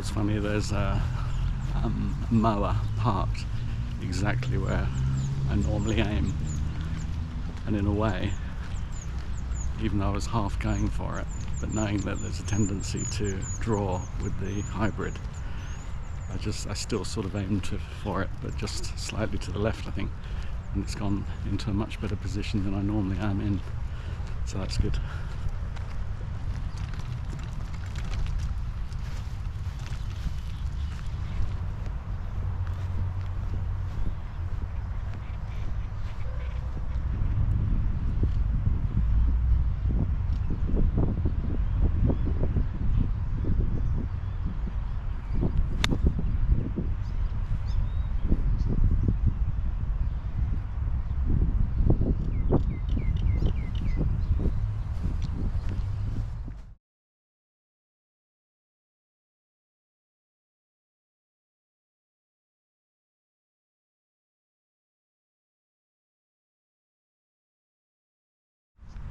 was funny, there's a mower parked exactly where I normally aim, and in a way, even though I was half going for it, but knowing that there's a tendency to draw with the hybrid, I still sort of aimed for it, but just slightly to the left, I think, and it's gone into a much better position than I normally am in, so that's good.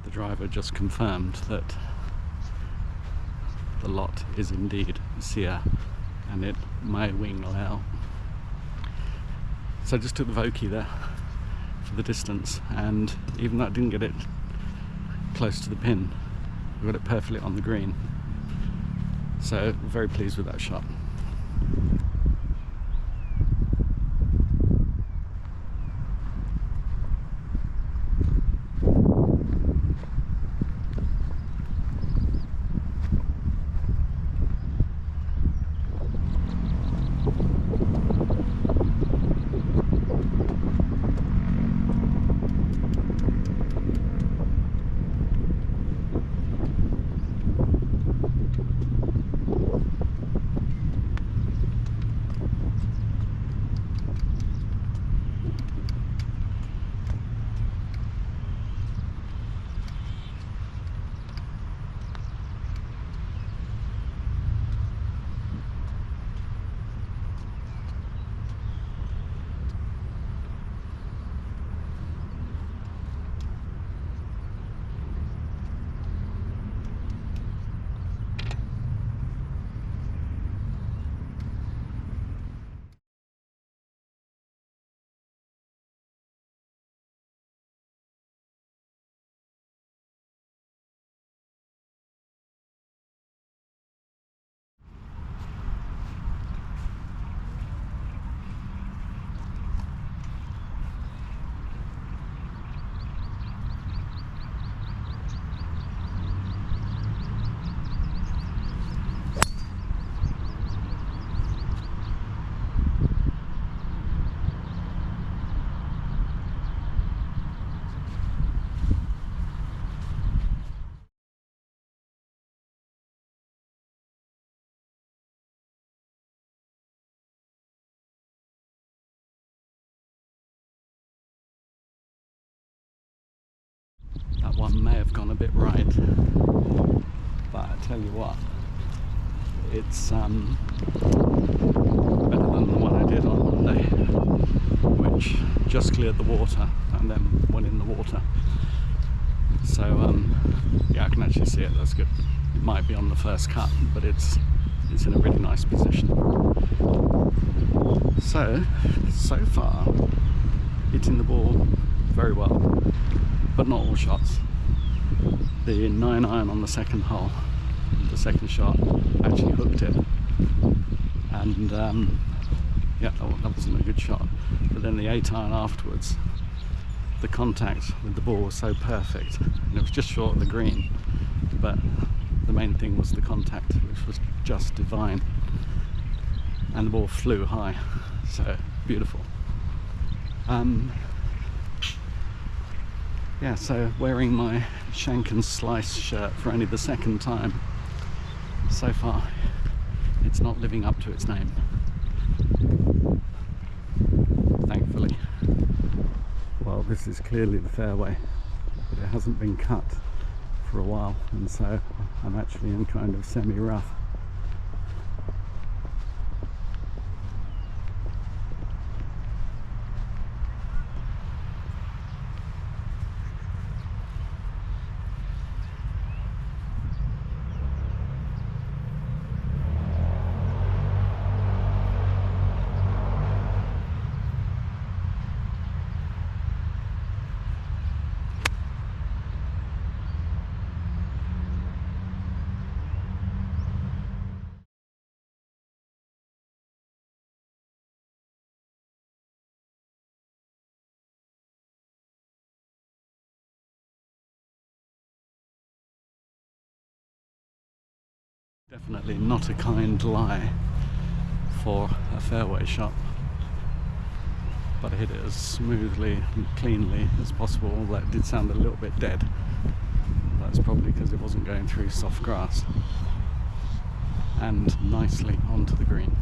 The driver just confirmed that the lot is indeed Sia, and it may wing out. So I just took the Vokey there for the distance, and even though I didn't get it close to the pin, I got it perfectly on the green. So very pleased with that shot. That one may have gone a bit right, but I tell you what, it's better than the one I did on Monday, which just cleared the water and then went in the water. So yeah, I can actually see it. That's good. It might be on the first cut, but it's in a really nice position. So far, hitting the ball very well, but not all shots. The 9-iron on the second hole, the second shot, actually hooked it, and yeah, that wasn't a good shot. But then the 8-iron afterwards, the contact with the ball was so perfect, and it was just short of the green, but the main thing was the contact, which was just divine, and the ball flew high, so beautiful. Yeah, so wearing my Shank and Slice shirt for only the second time so far, it's not living up to its name, thankfully. Well, this is clearly the fairway, but it hasn't been cut for a while, and so I'm actually in kind of semi-rough. Definitely not a kind lie for a fairway shot, but I hit it as smoothly and cleanly as possible. Although it did sound a little bit dead. That's probably because it wasn't going through soft grass, and nicely onto the green.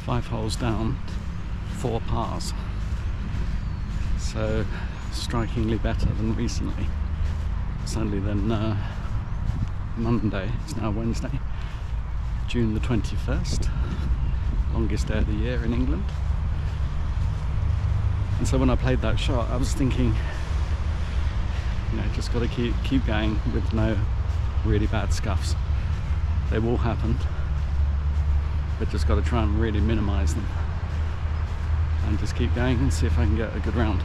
Five holes down, 4 pars. So strikingly better than recently. Certainly than Monday. It's now Wednesday, June the 21st, longest day of the year in England. And so when I played that shot, I was thinking, you know, just got to keep going with no really bad scuffs. They will happen, but just got to try and really minimise them and just keep going and see if I can get a good round.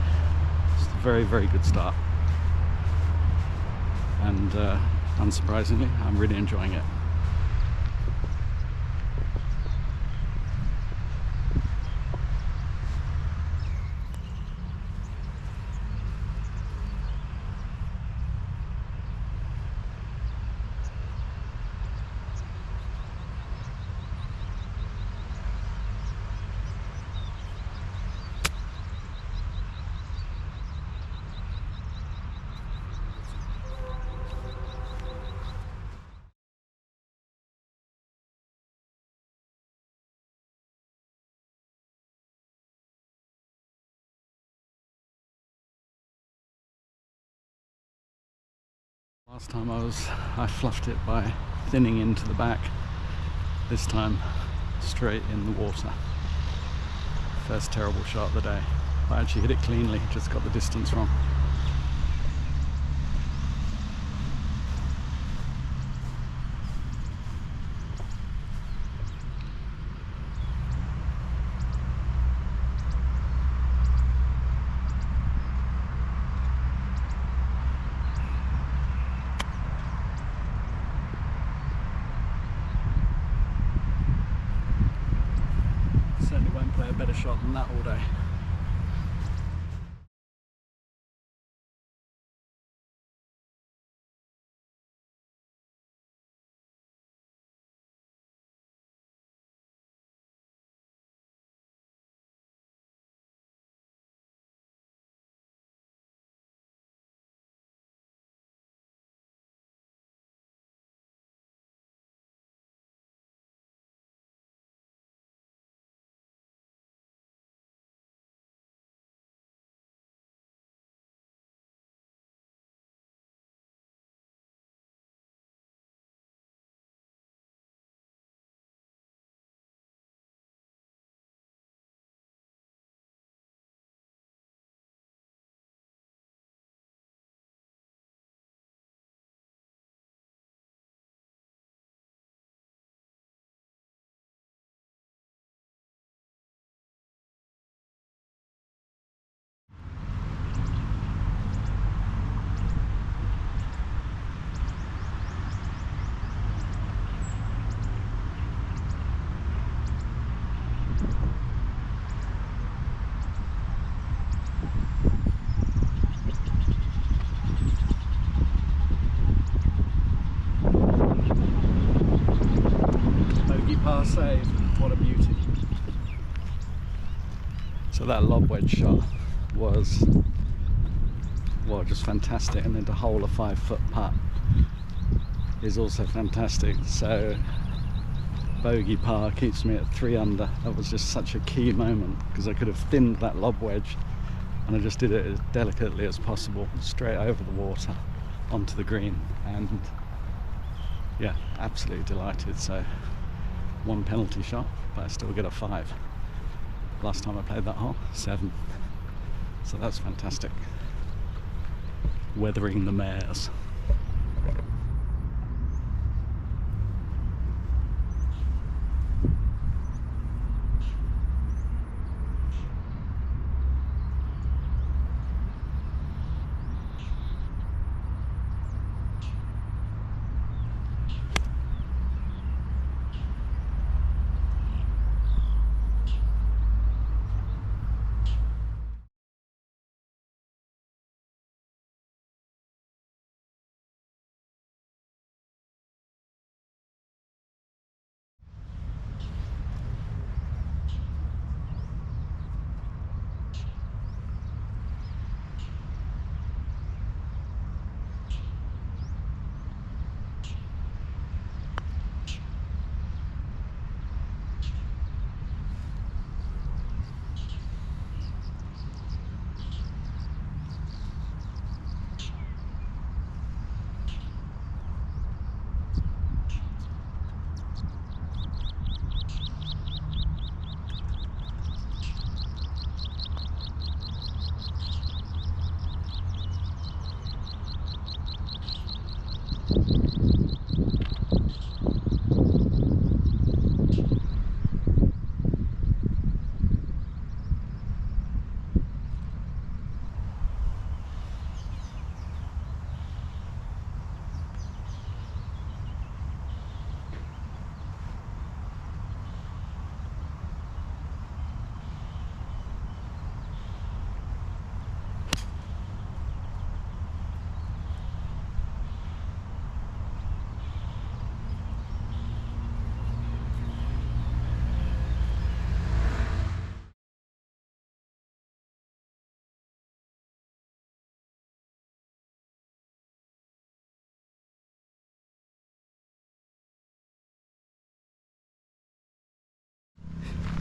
It's a very, very good start, and unsurprisingly, I'm really enjoying it. Last time I fluffed it by thinning into the back. This time, straight in the water. First terrible shot of the day. I actually hit it cleanly, just got the distance wrong. Certainly won't play a better shot than that all day. Par save, what a beauty. So that lob wedge shot was, well, just fantastic, and then to hole a 5-foot putt is also fantastic. So bogey par keeps me at 3 under. That was just such a key moment because I could have thinned that lob wedge, and I just did it as delicately as possible, straight over the water onto the green, and yeah, absolutely delighted. So 1 penalty shot, but I still get a 5. Last time I played that hole, 7. So that's fantastic. Weathering the mares.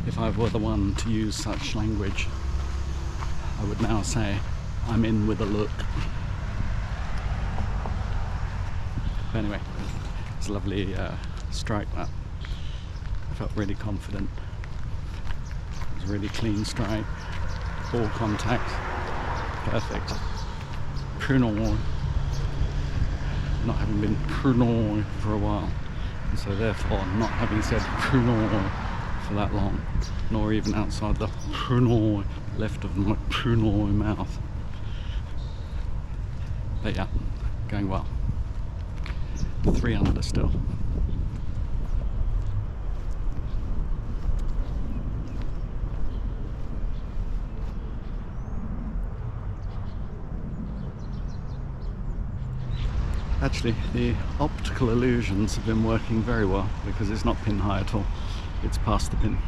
If I were the one to use such language, I would now say, I'm in with a look. But anyway, it's a lovely strike that. I felt really confident. It was a really clean strike, ball contact, perfect. Prudent, not having been prudent for a while, and so therefore not having said prudent for that long, nor even outside the prudent left of my prudent mouth. But yeah, going well. 3 under still. Actually, the optical illusions have been working very well because it's not pin high at all, it's past the pin.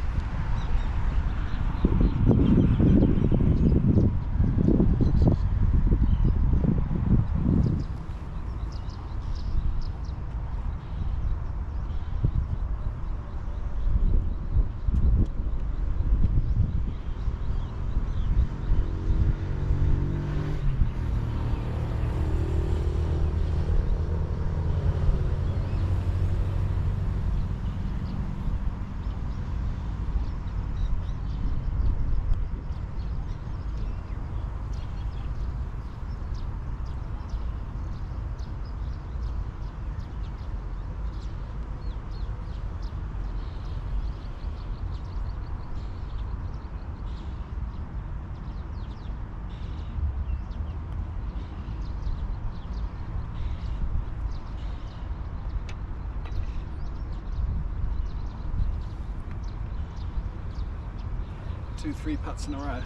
Two 3 putts in a row,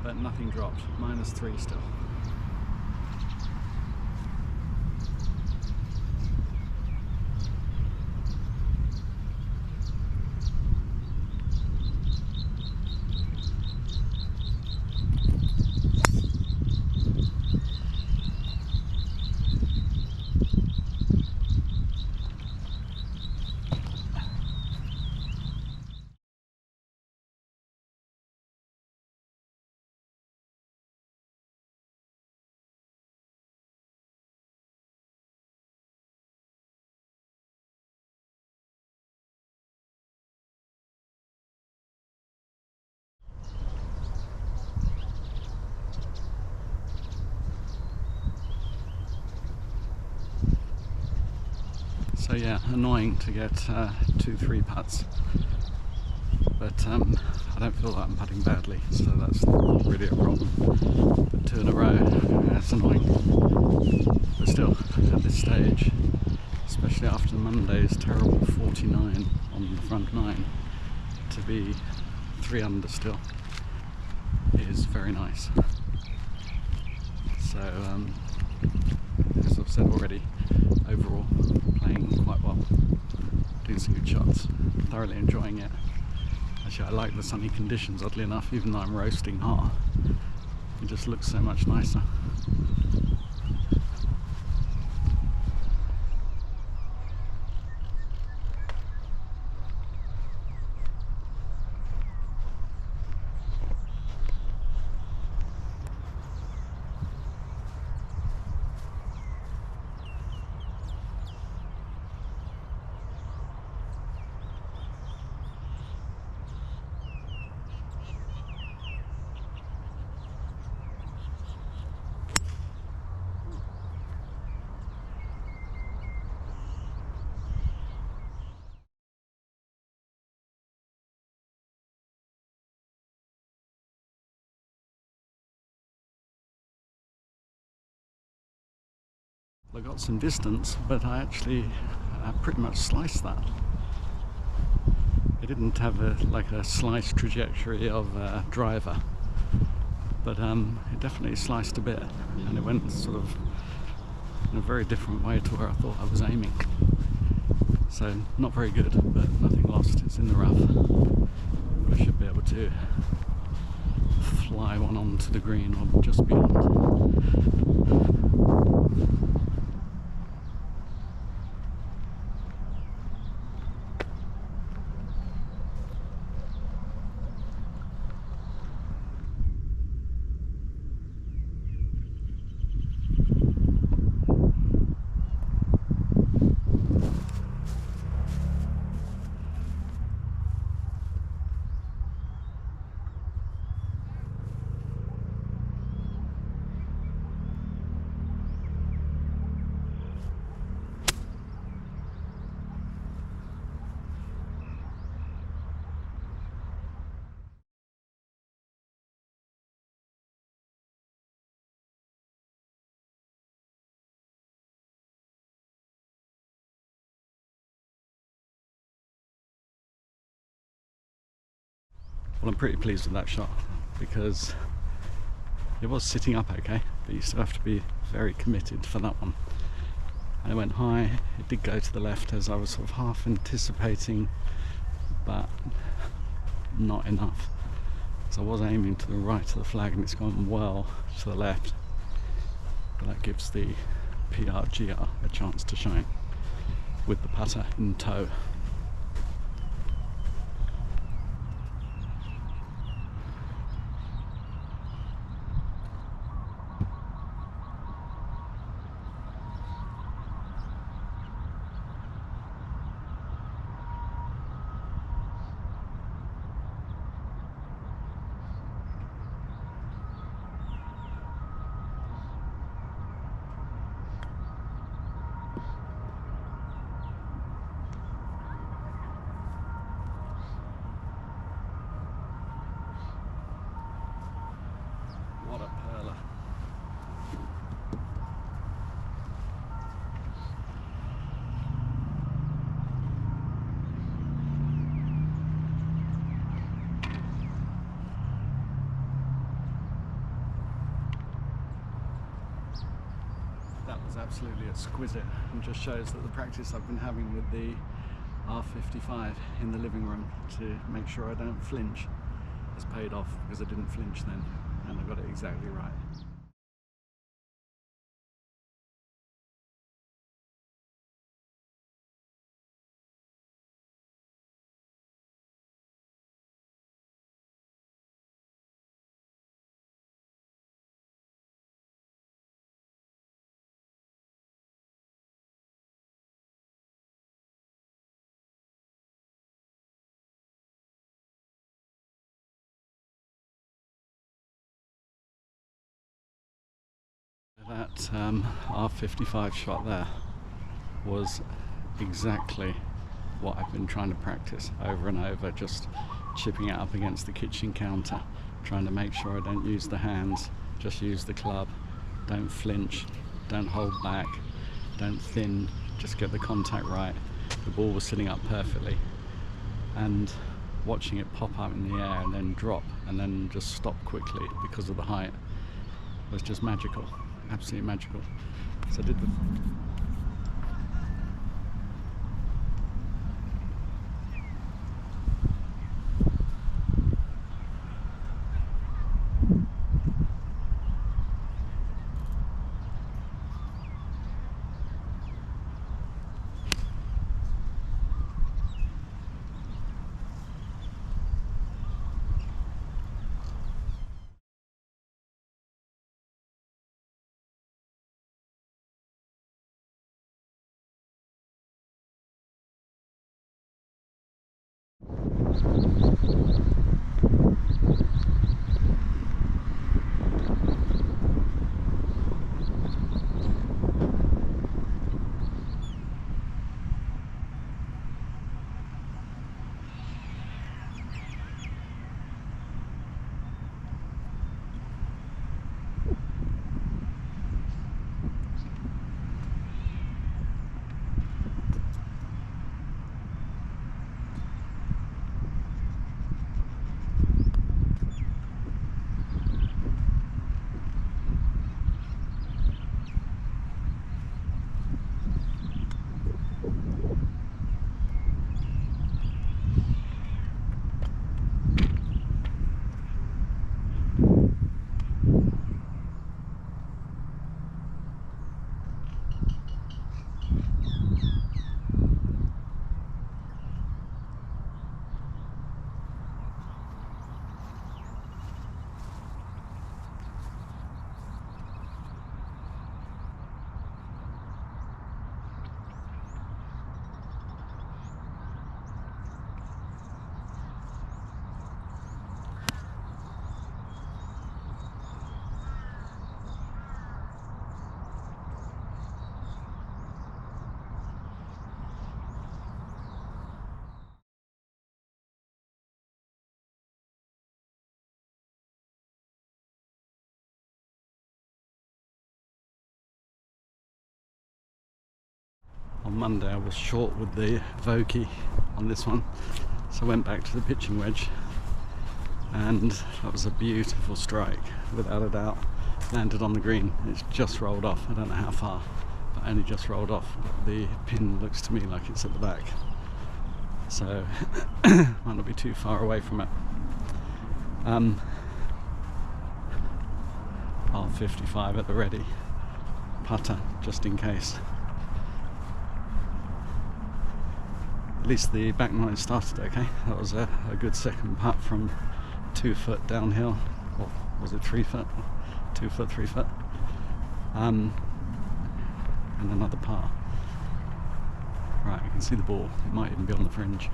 but nothing dropped. -3 still. So yeah, annoying to get 2 3 putts, but I don't feel that I'm putting badly, so that's not really a problem. But 2 in a row, that's annoying. But still, at this stage, especially after Monday's terrible 49 on the front 9, to be 3 under still is very nice. So as I've said already, overall playing quite well, doing some good shots, thoroughly enjoying it. Actually, I like the sunny conditions, oddly enough, even though I'm roasting hot. It just looks so much nicer. I got some distance, but I actually pretty much sliced that. It didn't have like a slice trajectory of a driver, but it definitely sliced a bit, and it went sort of in a very different way to where I thought I was aiming. So not very good, but nothing lost. It's in the rough, but I should be able to fly one onto the green or just beyond. Well, I'm pretty pleased with that shot because it was sitting up okay, but you still have to be very committed for that one. And it went high, it did go to the left as I was sort of half anticipating, but not enough. So I was aiming to the right of the flag and it's gone well to the left, but that gives the PRGR a chance to shine with the putter in tow. What a perler. That was absolutely exquisite and just shows that the practice I've been having with the R55 in the living room to make sure I don't flinch has paid off, because I didn't flinch then and I got it exactly right. That R55 shot there was exactly what I've been trying to practice over and over, just chipping it up against the kitchen counter, trying to make sure I don't use the hands, just use the club, don't flinch, don't hold back, don't thin, just get the contact right. The ball was sitting up perfectly, and watching it pop up in the air and then drop and then just stop quickly because of the height was just magical, absolutely magical. So I did the on Monday I was short with the Vokey on this one, so I went back to the pitching wedge and that was a beautiful strike, without a doubt. Landed on the green. It's just rolled off. I don't know how far, but only just rolled off. The pin looks to me like it's at the back, so might not be too far away from it. R55 at the ready, putter just in case. At least the back nine started okay. That was a good second putt from 2 foot downhill, or was it 3 foot? 2 foot, 3 foot, and another par. Right, you can see the ball. It might even be on the fringe.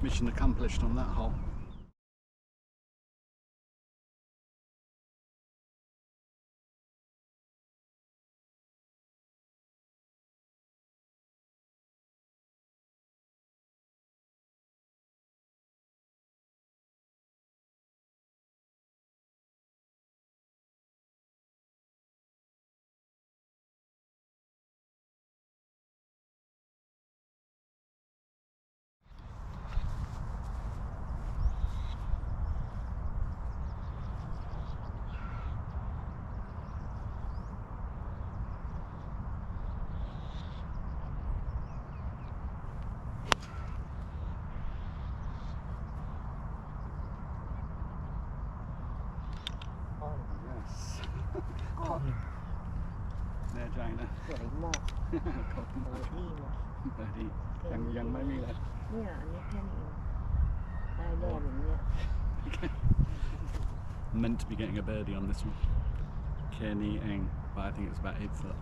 Mission accomplished on that hole.แน่ใจนะสวยมากขอบคุณมากดียังไม่มีเลยเนี่ยอันนี้แค่นี้ได้แน่แบบนี้ Meant to be getting a birdie on this one. Kenny Eng, but I think it's about 8 foot.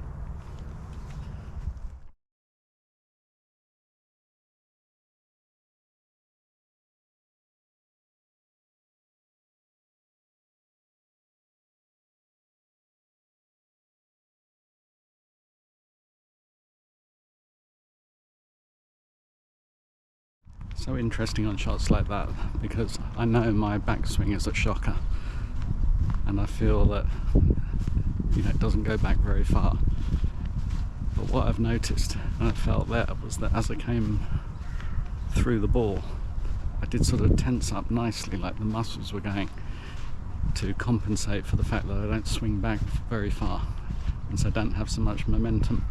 So interesting on shots like that, because I know my backswing is a shocker, and I feel that, you know, it doesn't go back very far. But what I've noticed, and I felt there, was that as I came through the ball, I did sort of tense up nicely, like the muscles were going, to compensate for the fact that I don't swing back very far, and so I don't have so much momentum.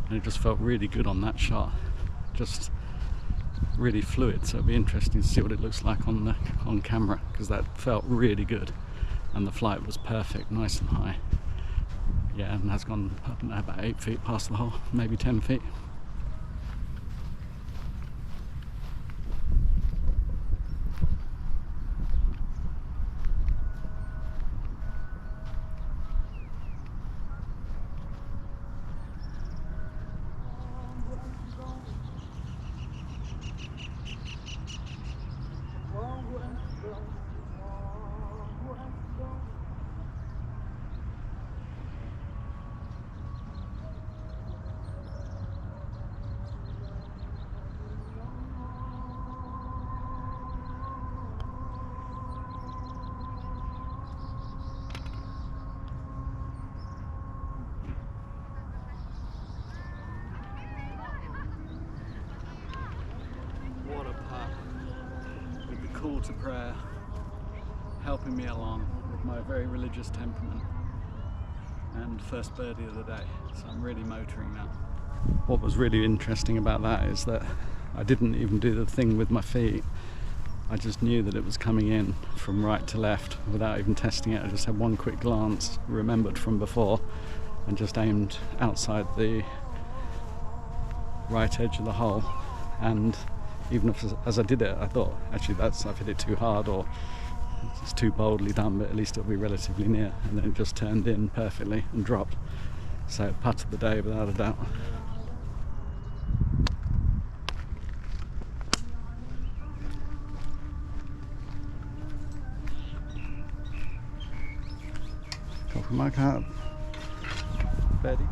And it just felt really good on that shot, just really fluid. So it'll be interesting to see what it looks like on camera, because that felt really good, and the flight was perfect, nice and high. Yeah, and has gone, I don't know, about 8 feet past the hole, maybe 10 feet. What a putt, with the call to prayer helping me along with my very religious temperament, and first birdie of the day, so I'm really motoring now. what was really interesting about that is that I didn't even do the thing with my feet. I just knew that it was coming in from right to left without even testing it. I just had one quick glance, remembered from before, and just aimed outside the right edge of the hole. And even as I did it, I thought, actually I've hit it too hard, or it's too boldly done, but at least it'll be relatively near. And then it just turned in perfectly and dropped. So putt of the day without a doubt. Coffee mug hat, Betty.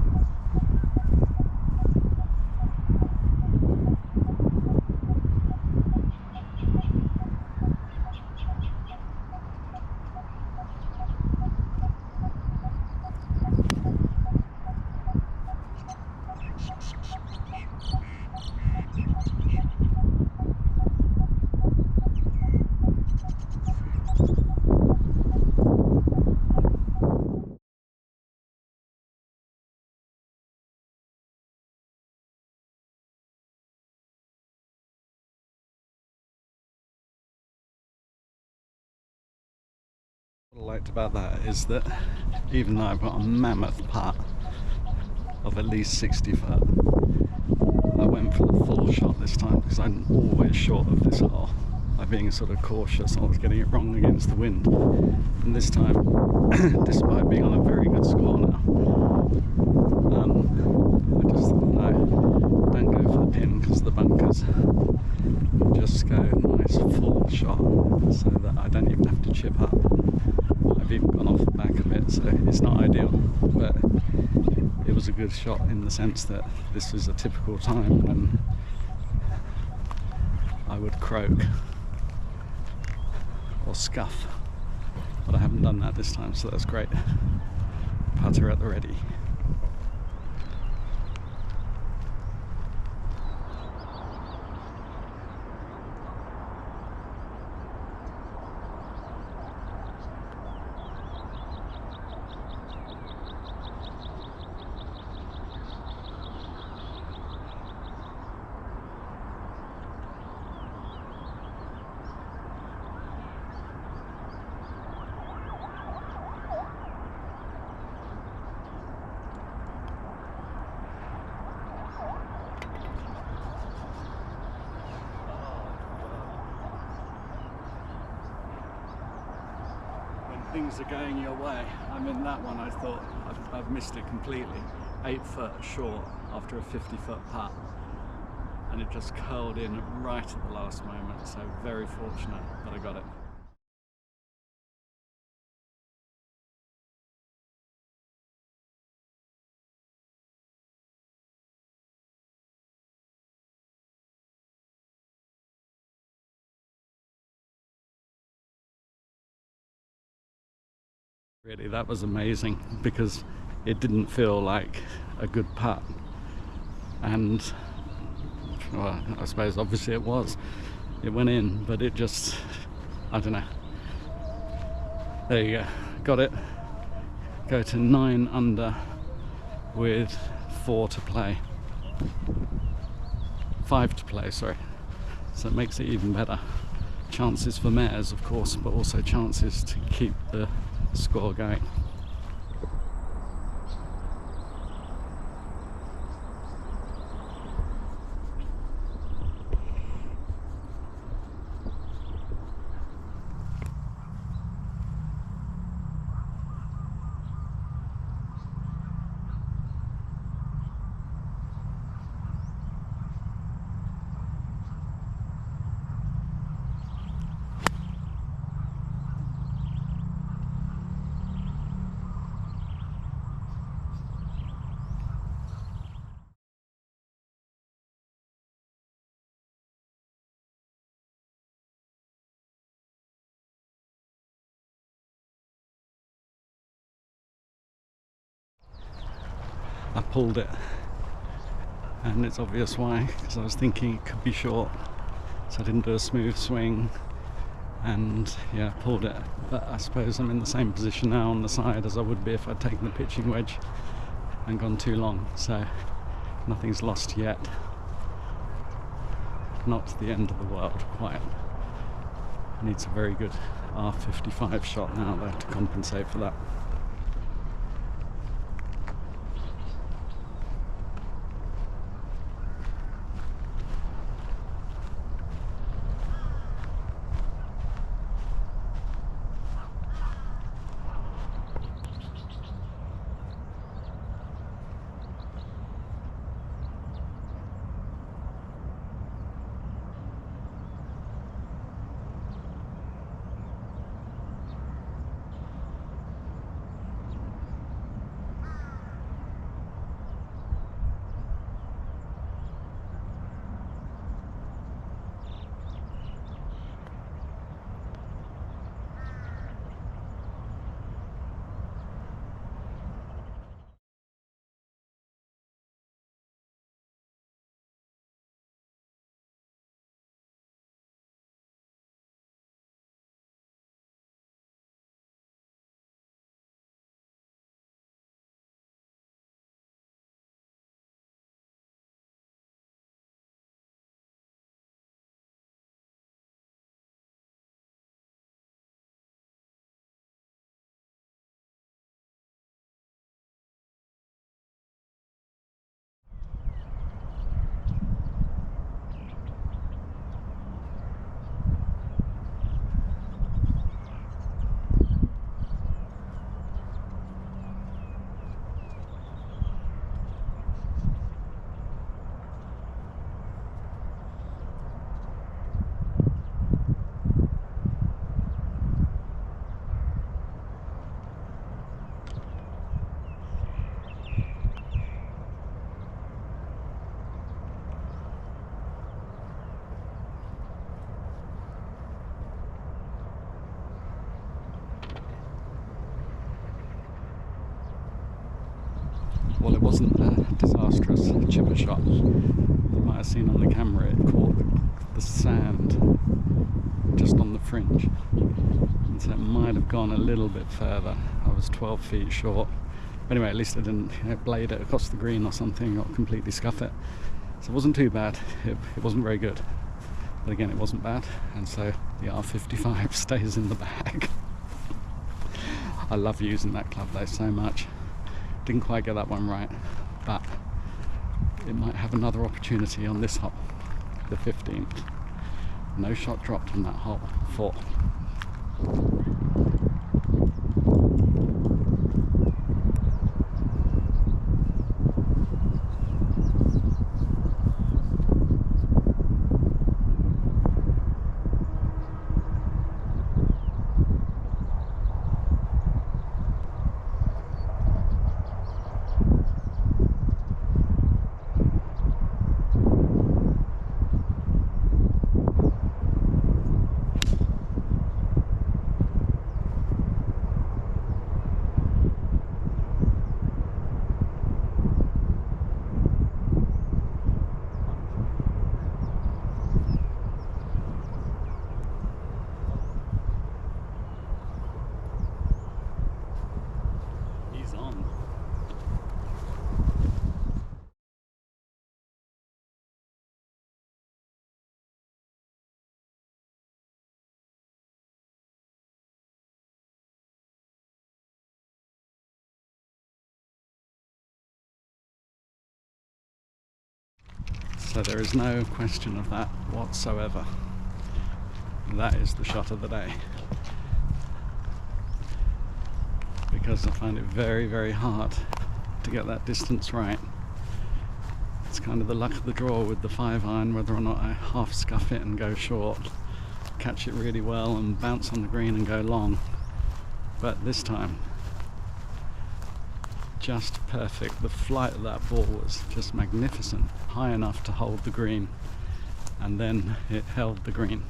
What I liked about that is that even though I've got a mammoth putt of at least 60 foot, I went for the full shot this time because I'm always short of this hole. By being sort of cautious, I was getting it wrong against the wind. And this time, despite being on a very good score now, I just thought, no, don't go for the pin because of the bunkers. Just go nice full shot so that I don't even have to chip up. I've even gone off the back a bit, so it's not ideal, but it was a good shot in the sense that this was a typical time when I would croak or scuff, but I haven't done that this time, so that's great. Putter at the ready. Things are going your way. I mean, that one I thought I've missed it completely. 8 foot short after a 50-foot putt, and it just curled in right at the last moment, so very fortunate that I got it. Really, that was amazing because it didn't feel like a good putt, and well, I suppose obviously it was. It went in, but it just, I don't know. There you go, got it. Go to 9 under with 4 to play. 5 to play, sorry. So it makes it even better. Chances for mares, of course, but also chances to keep the score going. I pulled it, and it's obvious why, because I was thinking it could be short, so I didn't do a smooth swing, and yeah, pulled it. But I suppose I'm in the same position now on the side as I would be if I'd taken the pitching wedge and gone too long, so Nothing's lost yet. Not the end of the world quite. Needs a very good R55 shot now though to compensate for that. Well, it wasn't a disastrous chipper shot. You might have seen on the camera it caught the sand just on the fringe, and so it might have gone a little bit further. I was 12 feet short. But anyway, at least I didn't blade it across the green or something or completely scuff it. So it wasn't too bad. It wasn't very good. But again, it wasn't bad, and so the R55 stays in the bag. I love using that club though so much. Didn't quite get that one right, but it might have another opportunity on this hole, the 15th. No shot dropped on that hole, 4. So there is no question of that whatsoever. That is the shot of the day. Because I find it very, very hard to get that distance right. It's kind of the luck of the draw with the 5-iron, whether or not I half scuff it and go short, catch it really well and bounce on the green and go long. But this time, just perfect. The flight of that ball was just magnificent, high enough to hold the green, and then it held the green.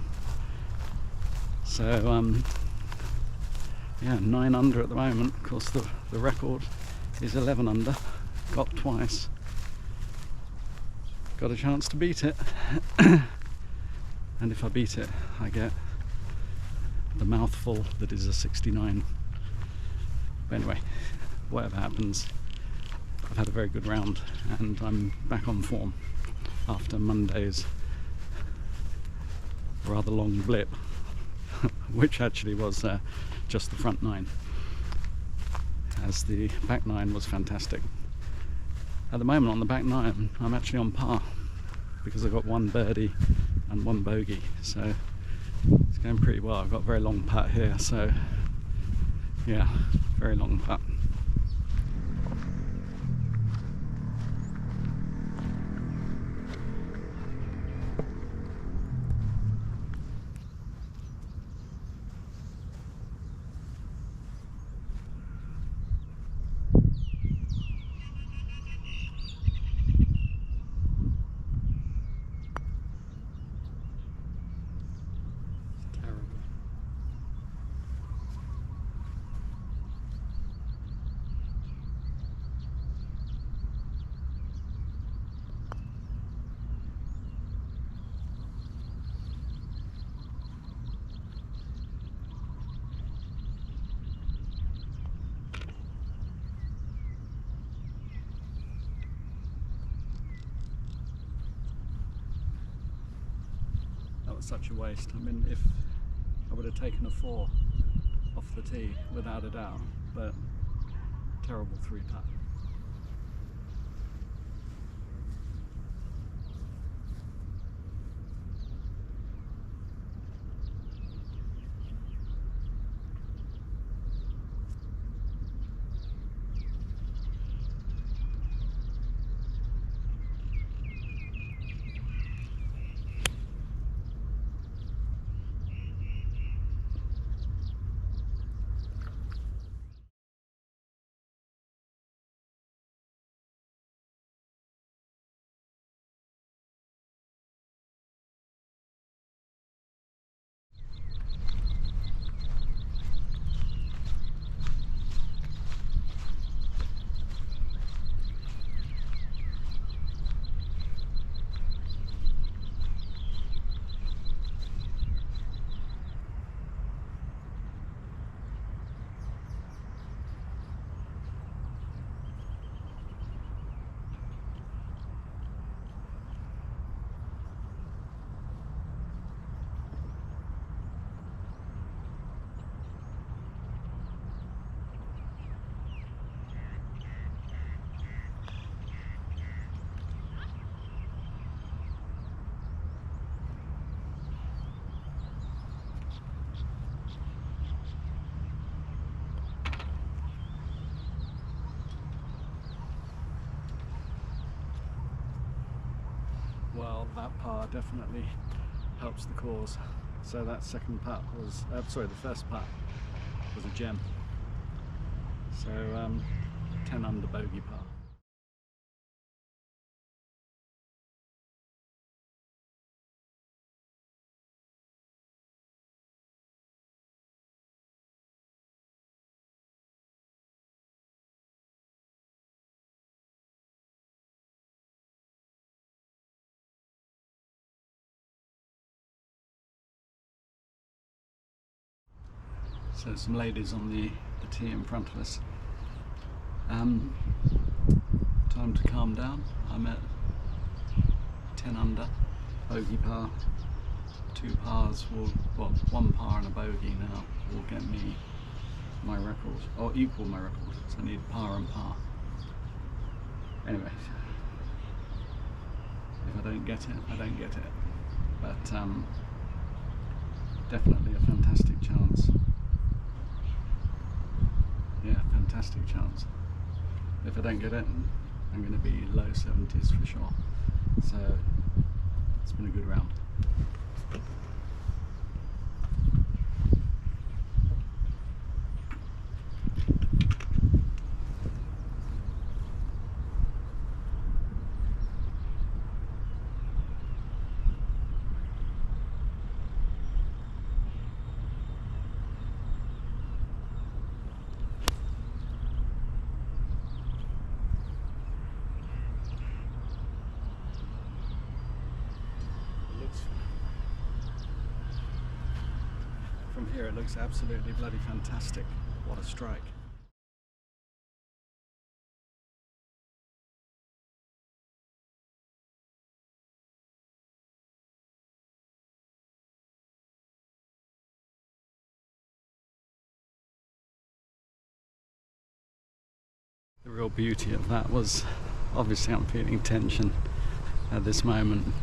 So yeah, 9 under at the moment. Of course the record is 11 under, got twice, got a chance to beat it. And if I beat it, I get the mouthful that is a 69. But anyway, whatever happens, I I've had a very good round and I'm back on form after Monday's rather long blip, which actually was just the front 9, as the back 9 was fantastic. At the moment on the back 9 I'm actually on par because I've got 1 birdie and 1 bogey, so it's going pretty well. I've got a very long putt here, so yeah, very long putt. That was such a waste. I mean, if I would have taken a 4 off the tee without a doubt, but terrible 3 putt. Well, that par definitely helps the cause. So that second putt was, sorry, the first putt was a gem. So 10 under bogey par. So some ladies on the tee in front of us. Time to calm down. I'm at 10 under, bogey par. 2 pars will, well, 1 par and a bogey now will get me my record, or equal my record. So I need par and par. Anyway, if I don't get it, I don't get it. But definitely a fantastic chance. Yeah, fantastic chance. If I don't get it, I'm going to be low 70s for sure. So it's been a good round. From here it looks absolutely bloody fantastic. What a strike. The real beauty of that was, obviously I'm feeling tension at this moment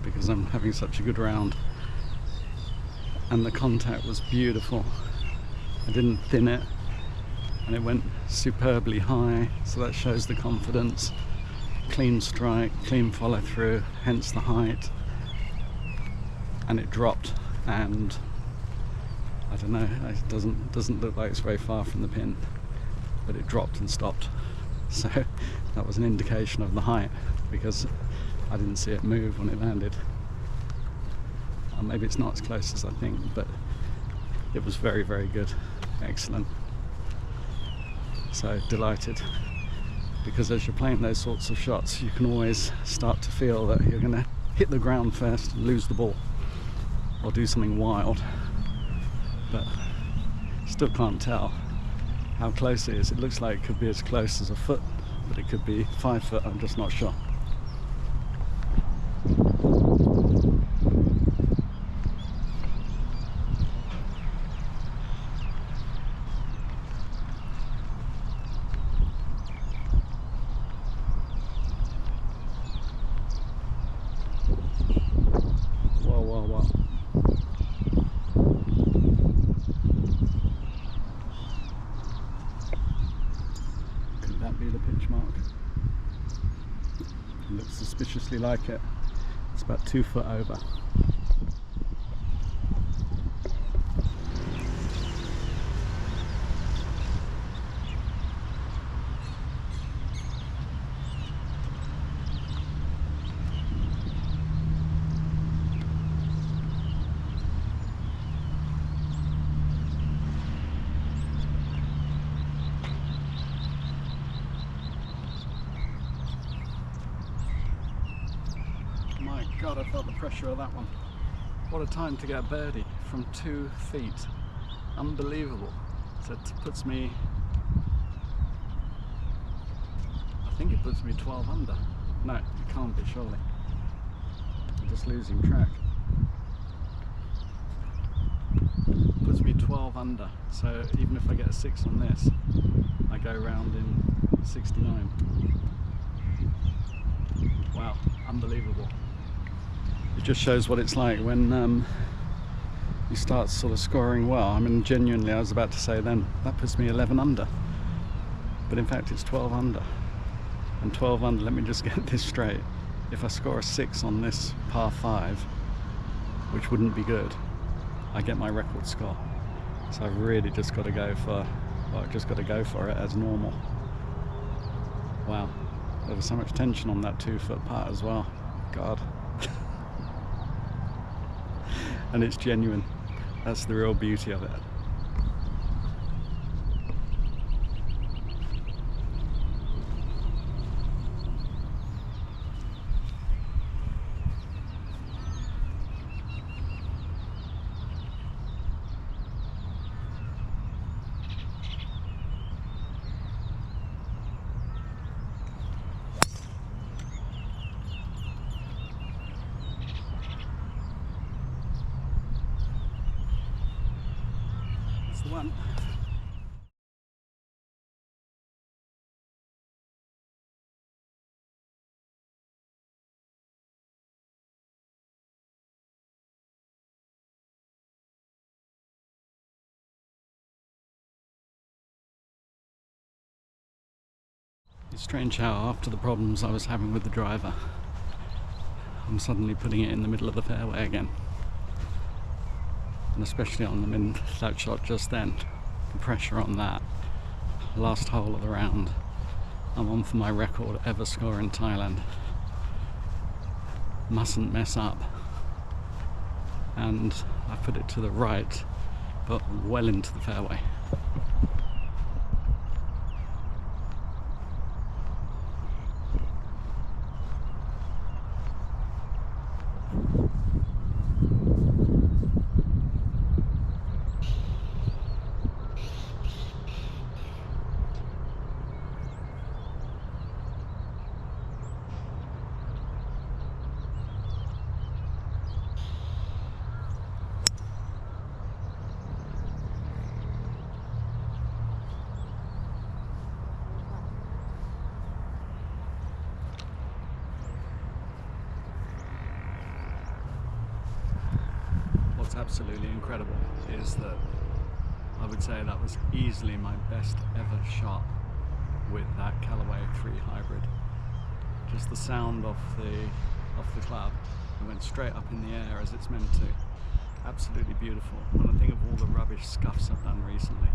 because I'm having such a good round, and the contact was beautiful. I didn't thin it and it went superbly high, so that shows the confidence. Clean strike, clean follow through, hence the height. And it dropped, and I don't know, it doesn't look like it's very far from the pin, but it dropped and stopped. So that was an indication of the height, because I didn't see it move when it landed. Maybe it's not as close as I think, but it was very, very good. Excellent. So delighted, because as you're playing those sorts of shots, you can always start to feel that you're going to hit the ground first and lose the ball, or do something wild, but still can't tell how close it is. It looks like it could be as close as a foot, but it could be 5 foot, I'm just not sure. Whoa. Could that be the pitch mark? It looks suspiciously like it. It's about 2 foot over. My God, I felt the pressure of that one. What a time to get a birdie from 2 feet. Unbelievable. So it puts me, I think it puts me 12 under. No, it can't be, surely. I'm just losing track. Puts me 12 under. So even if I get a 6 on this, I go round in 69. Wow, unbelievable. It just shows what it's like when you start sort of scoring well. I mean, genuinely, I was about to say then, that puts me 11 under. But in fact, it's 12 under. And 12 under, let me just get this straight. If I score a 6 on this par 5, which wouldn't be good, I get my record score. So I've really just got to go for, well, I've just got to go for it as normal. Wow. There was so much tension on that 2 foot putt as well. God. And it's genuine. That's the real beauty of it. The one. It's strange how after the problems I was having with the driver, I'm suddenly putting it in the middle of the fairway again. And especially on them in that shot just then, the pressure on that last hole of the round. I'm on for my record ever score in Thailand. Mustn't mess up. And I put it to the right, but well into the fairway. what's absolutely incredible is that I would say that was easily my best ever shot with that Callaway 3 hybrid. Just the sound off the club, it went straight up in the air as it's meant to. Absolutely beautiful. When I think of all the rubbish scuffs I've done recently,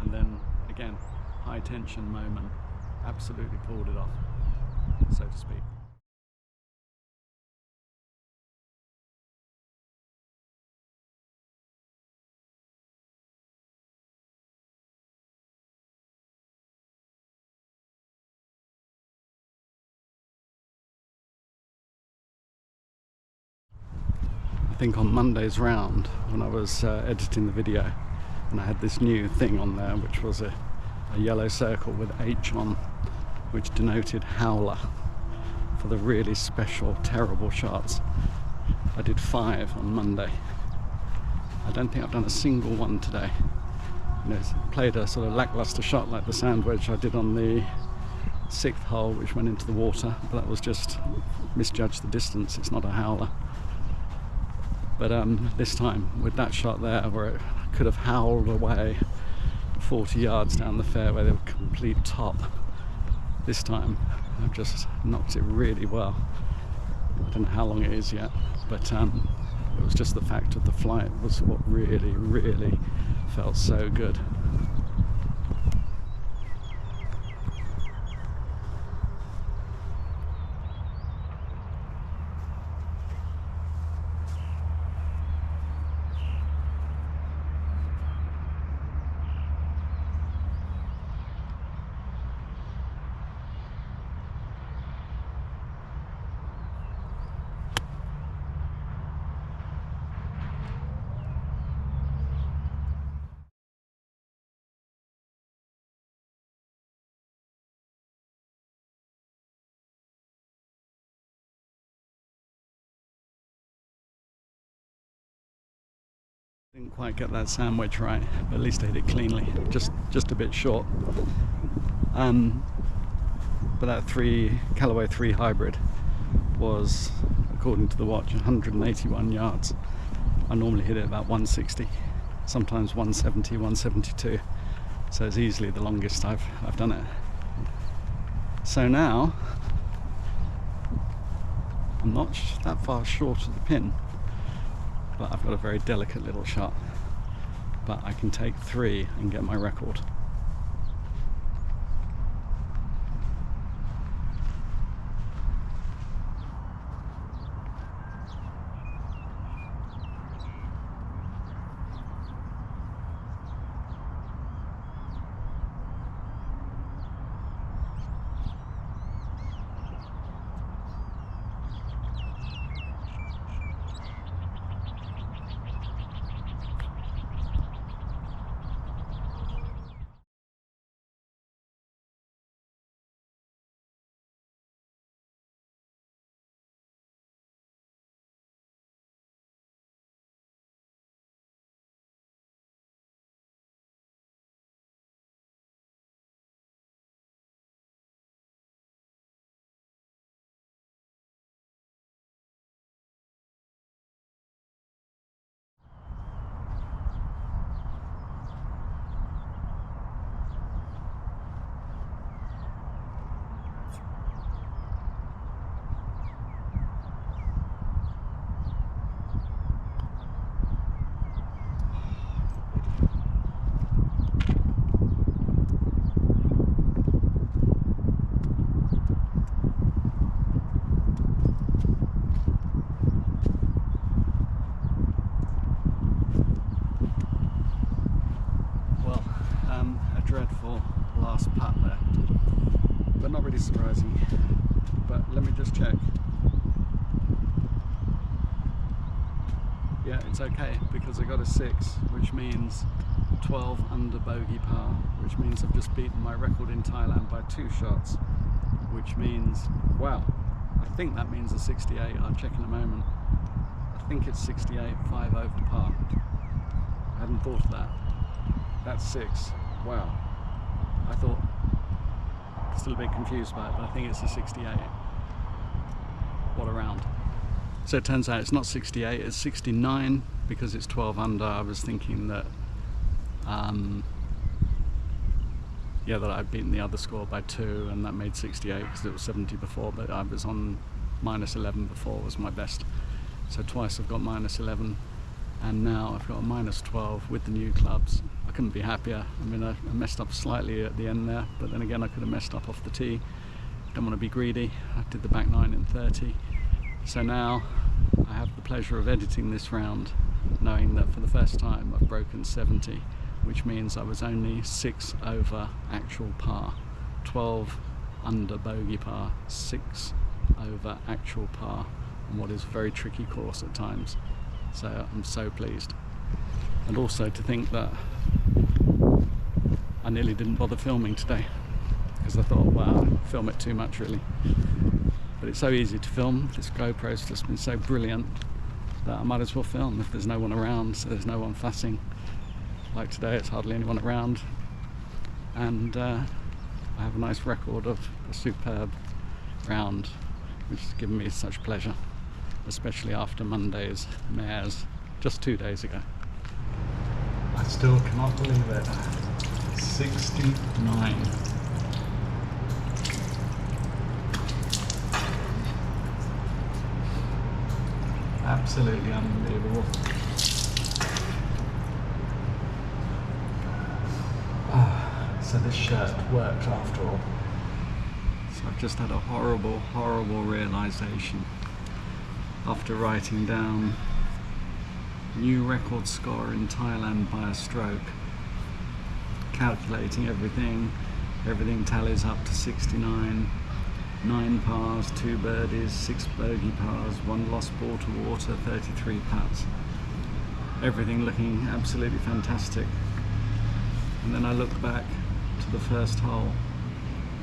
and then again, high tension moment, absolutely pulled it off, so to speak. I think on Monday's round, when I was editing the video, and I had this new thing on there, which was a yellow circle with H on, which denoted howler for the really special, terrible shots. I did 5 on Monday. I don't think I've done a single one today. You know, played a sort of lackluster shot like the sand wedge I did on the 6th hole, which went into the water, but that was just misjudged the distance. It's not a howler. But this time, with that shot there, where it could have howled away 40 yards down the fairway, they were complete top. This time, I've just knocked it really well. I don't know how long it is yet, but it was just the fact of the flight was what really, really felt so good. Didn't quite get that sand wedge right, but at least I hit it cleanly, just a bit short. But that Callaway 3 hybrid was, according to the watch, 181 yards. I normally hit it about 160, sometimes 170, 172. So it's easily the longest I've done it. So now, I'm not that far short of the pin, but I've got a very delicate little shot. But I can take 3 and get my record. Dreadful last putt there, but not really surprising. But let me just check. Yeah, it's okay, because I got a 6, which means 12 under bogey par, which means I've just beaten my record in Thailand by 2 shots, which means, wow, I think that means a 68. I'll check in a moment. I think it's 68, 5 over par. I hadn't thought of that. That's 6. Wow. I thought, still a bit confused by it, but I think it's a 68. What a round. So it turns out it's not 68, it's 69 because it's 12 under. I was thinking that yeah, that I'd beaten the other score by 2 and that made 68 because it was 70 before, but I was on minus 11 before was my best. So twice I've got minus 11 and now I've got a minus 12 with the new clubs. I couldn't be happier. I mean, I messed up slightly at the end there, but then again I could have messed up off the tee. Don't want to be greedy. I did the back 9 in 30. So now I have the pleasure of editing this round, knowing that for the first time I've broken 70, which means I was only 6 over actual par, 12 under bogey par, 6 over actual par on what is a very tricky course at times. So I'm so pleased. And also to think that I nearly didn't bother filming today because I thought, wow, film it too much really. But it's so easy to film. This GoPro's just been so brilliant that I might as well film if there's no one around, so there's no one fussing. Like today, it's hardly anyone around. And I have a nice record of a superb round, which has given me such pleasure, especially after Monday's mares just 2 days ago. I still cannot believe it. 69. Absolutely unbelievable. So this shirt worked after all. So I've just had a horrible, horrible realization after writing down new record score in Thailand by a stroke, calculating everything tallies up to 69. 9 pars, 2 birdies, 6 bogey pars, 1 lost ball to water, 33 putts. Everything looking absolutely fantastic. And then I looked back to the first hole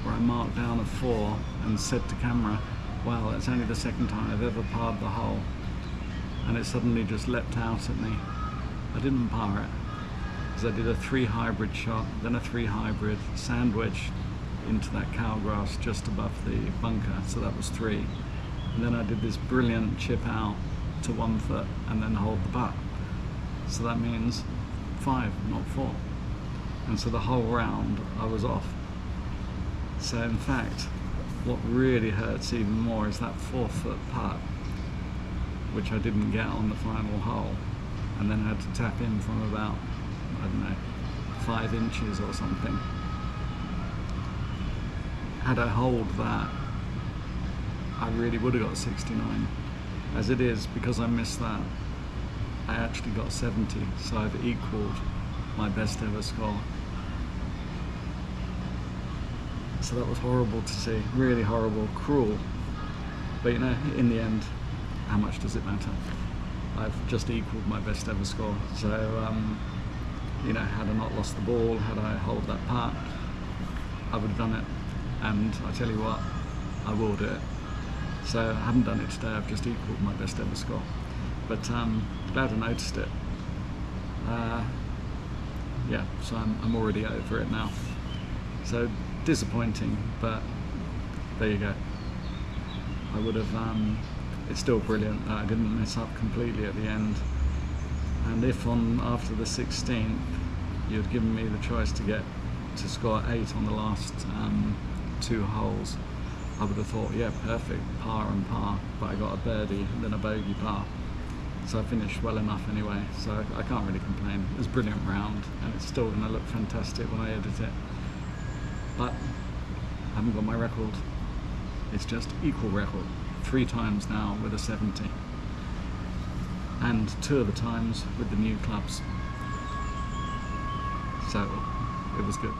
where I marked down a 4 and said to camera, wow, that's only the second time I've ever parred the hole. And it suddenly just leapt out at me. I didn't par it, because I did a 3 hybrid shot, then a 3 hybrid, sand wedge into that cow grass just above the bunker, so that was 3. And then I did this brilliant chip out to 1 foot and then hold the putt. So that means 5, not 4. And so the whole round I was off. So in fact, what really hurts even more is that 4-foot putt, which I didn't get on the final hole, and then had to tap in from about, I don't know, 5 inches or something. Had I hold that, I really would have got 69. As it is, because I missed that, I actually got 70, so I've equalled my best ever score. So that was horrible to see, really horrible, cruel. But you know, in the end, how much does it matter? I've just equalled my best ever score. So, you know, had I not lost the ball, had I held that putt, I would have done it. And I tell you what, I will do it. So I haven't done it today, I've just equalled my best ever score. But glad I noticed it. Yeah, so I'm already over it now. So disappointing, but there you go. I would have, it's still brilliant that I didn't mess up completely at the end. And if after the 16th, you'd given me the choice to score 8 on the last 2 holes, I would have thought, yeah, perfect, par and par, but I got a birdie and then a bogey par. So I finished well enough anyway, so I can't really complain. It was a brilliant round, and it's still going to look fantastic when I edit it. But I haven't got my record. It's just equal record. 3 times now with a 70. And 2 of the times with the new clubs. So it was good.